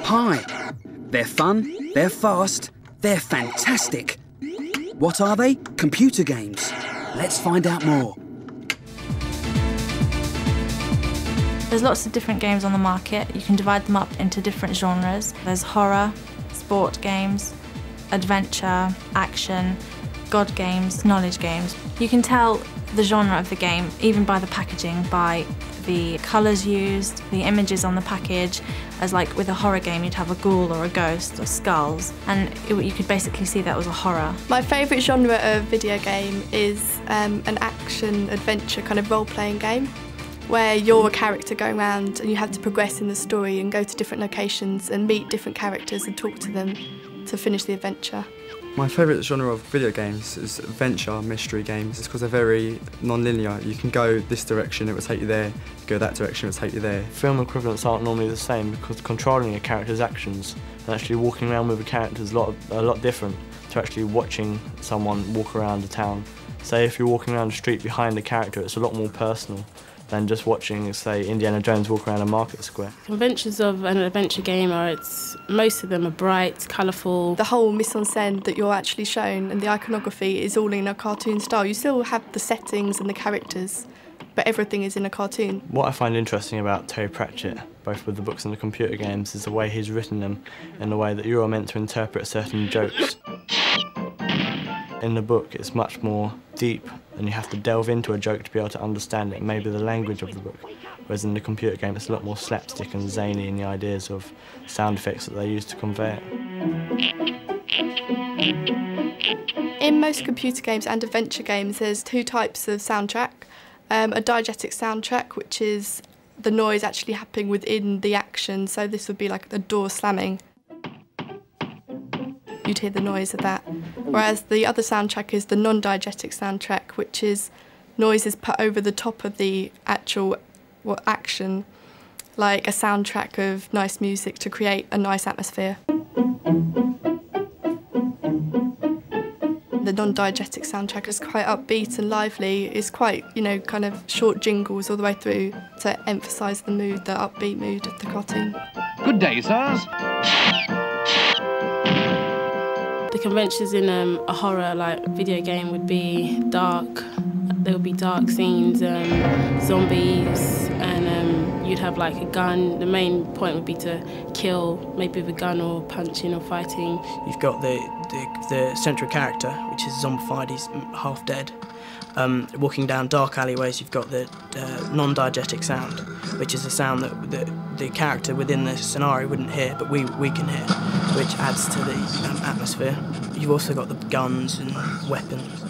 pie. They're fun, they're fast, they're fantastic. What are they? Computer games. Let's find out more. There's lots of different games on the market. You can divide them up into different genres. There's horror, sport games, adventure, action, god games, knowledge games. You can tell the genre of the game even by the packaging, by the colours used, the images on the package. As like with a horror game, you'd have a ghoul or a ghost or skulls, and you could basically see that was a horror. My favourite genre of video game is an action-adventure kind of role-playing game, where you're a character going around and you have to progress in the story and go to different locations and meet different characters and talk to them to finish the adventure. My favourite genre of video games is adventure mystery games. It's because they're very non-linear. You can go this direction, it will take you there. You go that direction, it will take you there. Film equivalents aren't normally the same because controlling a character's actions and actually walking around with a character is a lot different to actually watching someone walk around a town. Say if you're walking around the street behind a character, it's a lot more personal than just watching, say, Indiana Jones walk around a market square. Conventions of an adventure game are, most of them are bright, colourful. The whole mise-en-scène that you're actually shown and the iconography is all in a cartoon style. You still have the settings and the characters, but everything is in a cartoon. What I find interesting about Terry Pratchett, both with the books and the computer games, is the way he's written them in the way that you are meant to interpret certain jokes. In the book, it's much more deep, and you have to delve into a joke to be able to understand it, maybe the language of the book. Whereas in the computer game, it's a lot more slapstick and zany in the ideas of sound effects that they use to convey it. In most computer games and adventure games, there's two types of soundtrack. A diegetic soundtrack, which is the noise actually happening within the action, so this would be like the door slamming. You'd hear the noise of that. Whereas the other soundtrack is the non-diegetic soundtrack, which is noises put over the top of the actual action, like a soundtrack of nice music to create a nice atmosphere. The non-diegetic soundtrack is quite upbeat and lively. It's quite, kind of short jingles all the way through to emphasise the mood, the upbeat mood of the cartoon. Good day, sirs. The conventions in a horror video game would be dark. There would be dark scenes, zombies, and you'd have like a gun. The main point would be to kill, maybe with a gun or punching or fighting. You've got the central character, which is zombified, he's half dead. Walking down dark alleyways, you've got the non-diegetic sound, which is a sound that the character within the scenario wouldn't hear, but we can hear, which adds to the atmosphere. You've also got the guns and weapons.